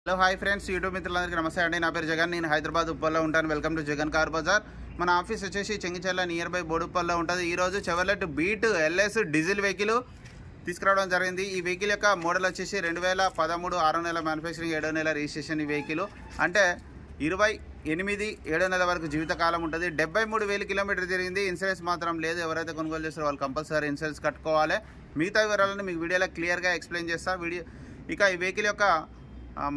Hello hi friends, YouTube మిత్రులందరికీ నమస్తే అండి. నా పేరు జగన్. నేను హైదరాబాద్ ఉప్పల్లో ఉంటాను. Welcome to Jagan car bazaar. మన ఆఫీస్ వచ్చేసి చెంగిచెర్ల నియర్ బై బోడుప్పల్లో ఉంటుంది. ఈరోజు Chevrolet Beat LS diesel vehicle తీసుకురావడం జరిగింది. ఈ వెహికల్ యొక్క మోడల్ వచ్చేసి 2013 6 నెలల మ్యానుఫ్యాక్చరింగ్ 7వ నెల రిజిస్ట్రేషన్. ఈ వెహికల్ అంటే 28 7వ నెల వరకు జీవితకాలం ఉంటుంది. 73,000 కిలోమీటర్ తిరిగింది. ఇన్సూరెన్స్ మాత్రం లేదు. ఎవరైతే కొనుగోలు చేస్తారో వాళ్ళు కంపల్సరీ ఇన్సూరెన్స్ కట్టుకోవాలి. మిగతా వివరాలను మీకు వీడియోలో క్లియర్గా ఎక్స్ప్లెయిన్ చేస్తా. ఇక ఈ వెహికల్ యొక్క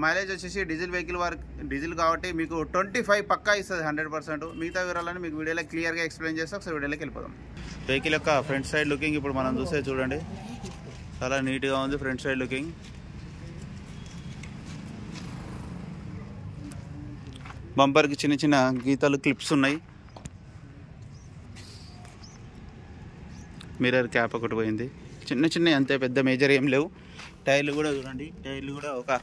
మైలేజ్ వచ్చేసి డీజిల్ కాబట్టి మీకు 25 పక్కా ఇస్తుంది, 100%. మిగతా వివరాలను మీకు వీడియోలో క్లియర్గా ఎక్స్ప్లెయిన్ చేస్తే ఒకసారి వీడియోలోకి వెళ్ళిపోదాం. వెహికల్ యొక్క ఫ్రంట్ సైడ్ లుకింగ్ ఇప్పుడు మనం చూస్తే చూడండి, చాలా నీట్గా ఉంది. ఫ్రంట్ సైడ్ లుకింగ్ బంపర్కి చిన్న చిన్న గీతాలు క్లిప్స్ ఉన్నాయి. మిర్రర్ క్యాప్ ఒకటి పోయింది, చిన్న చిన్న, అంతే, పెద్ద మేజర్ ఏం లేవు. టైర్లు కూడా చూడండి, టైర్లు కూడా ఒక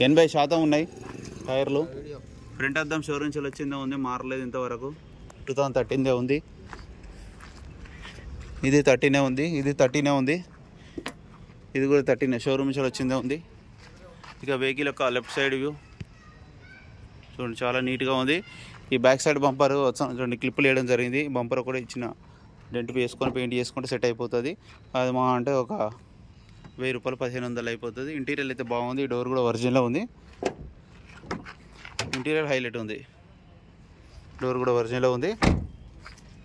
80% ఉన్నాయి టైర్లు. ఫ్రంట్ అద్దం షోరూమ్ నుంచి వచ్చిందే ఉంది, మారలేదు ఇంతవరకు. 2013 ఉంది. ఇది 13 ఉంది, ఇది 13 ఉంది, ఇది కూడా 13 షోరూమ్ నుంచి వచ్చిందే ఉంది. ఇక వెహికల్ యొక్క లెఫ్ట్ సైడ్ వ్యూ చూడండి, చాలా నీట్గా ఉంది. ఈ బ్యాక్ సైడ్ బంపర్ చూడండి, క్లిప్పులు వేయడం జరిగింది. బంపర్ కూడా ఇచ్చిన డెంట్ వేసుకొని పెయింట్ చేసుకుంటే సెట్ అయిపోతుంది. అది మా అంటే ఒక 1000 రూపాయలు 1500 అయిపోతుంది. ఇంటీరియర్ అయితే బాగుంది. డోర్ కూడా ఒరిజినల్ ఉంది. ఇంటీరియర్ హైలైట్ ఉంది. డోర్ కూడా ఒరిజినల్ ఉంది.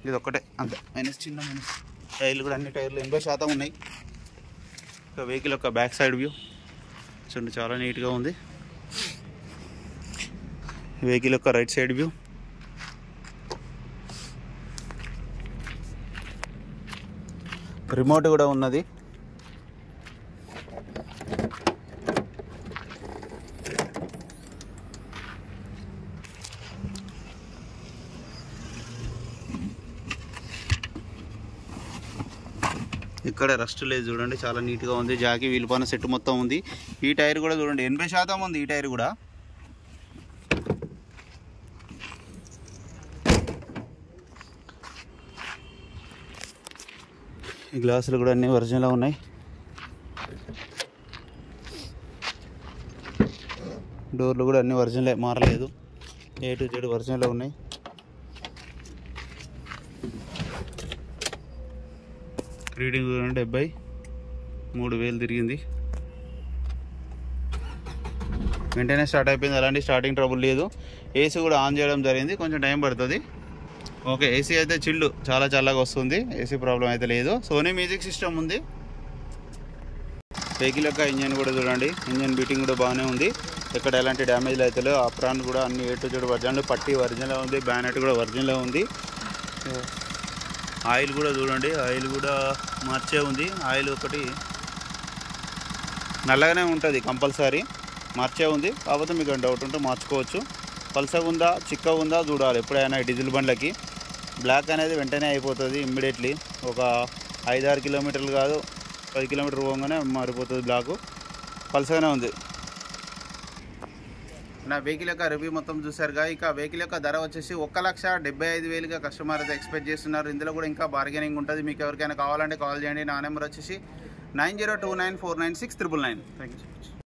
ఇది ఒక్కటే అంతే మైనస్, చిన్న మైనస్. టైర్లు కూడా అన్ని టైర్లు 80% ఉన్నాయి. ఇక వెహికల్ యొక్క బ్యాక్ సైడ్ వ్యూ చూడండి, చాలా నీట్గా ఉంది. వెహికల్ యొక్క రైట్ సైడ్ వ్యూ రిమోట్ కూడా ఉన్నది. ఇక్కడ రస్ట్ లేదు చూడండి, చాలా నీట్గా ఉంది. జాకీ వీల్ పైన సెట్ మొత్తం ఉంది. ఈ టైర్ కూడా చూడండి 80% ఉంది. ఈ టైర్ కూడా ఈ గ్లాసులు కూడా అన్నీ ఒరిజినల్ ఉన్నాయి. డోర్లు కూడా అన్నీ ఒరిజినలే, మారలేదు. A to Z ఒరిజినల్ ఉన్నాయి. రీడింగ్ 73,000 తిరిగింది. వెంటనే స్టార్ట్ అయిపోయింది, అలాంటి స్టార్టింగ్ ట్రబుల్ లేదు. ఏసీ కూడా ఆన్ చేయడం జరిగింది, కొంచెం టైం పడుతుంది. ఓకే, ఏసీ అయితే చిల్లు, చాలా చల్లగా వస్తుంది. ఏసీ ప్రాబ్లం అయితే లేదు. సోనీ మ్యూజిక్ సిస్టమ్ ఉంది. వెహికల్ యొక్క ఇంజన్ కూడా చూడండి, ఇంజన్ బీటింగ్ కూడా బాగానే ఉంది. ఎక్కడ ఎలాంటి డ్యామేజ్లు అయితే లేవు. అప్రాన్ కూడా అన్ని A to Z ఒరిజినల్. పట్టి ఒరిజినల్ ఉంది. బ్యానెట్ కూడా ఒరిజినల్ ఉంది. ఆయిల్ కూడా చూడండి, ఆయిల్ కూడా మార్చే ఉంది. ఆయిల్ ఒకటి నల్లగానే ఉంటుంది, కంపల్సరీ మార్చే ఉంది. కాకపోతే మీకు డౌట్ ఉంటే మార్చుకోవచ్చు. పల్సగా ఉందా చిక్కగా ఉందా చూడాలి ఎప్పుడైనా. డీజిల్ బండ్లకి బ్లాక్ అనేది వెంటనే అయిపోతుంది, ఇమ్మీడియట్లీ. ఒక 5-6 కిలోమీటర్లు కాదు, 10 కిలోమీటర్ పోగానే మారిపోతుంది బ్లాక్. పల్సగానే ఉంది. నా వెహికల్ యొక్క రివ్యూ మొత్తం చూసారుగా. ఇక వెహికల్ యొక్క ధర వచ్చేసి 1,75,000గా కస్టమర్ అయితే ఎక్స్పెక్ట్ చేస్తున్నారు. ఇందులో కూడా ఇంకా బార్గెనింగ్ ఉంటుంది. మీకు ఎవరికైనా కావాలంటే కాల్ చేయండి. నా నెంబర్ వచ్చేసి 9029496999. Thank you.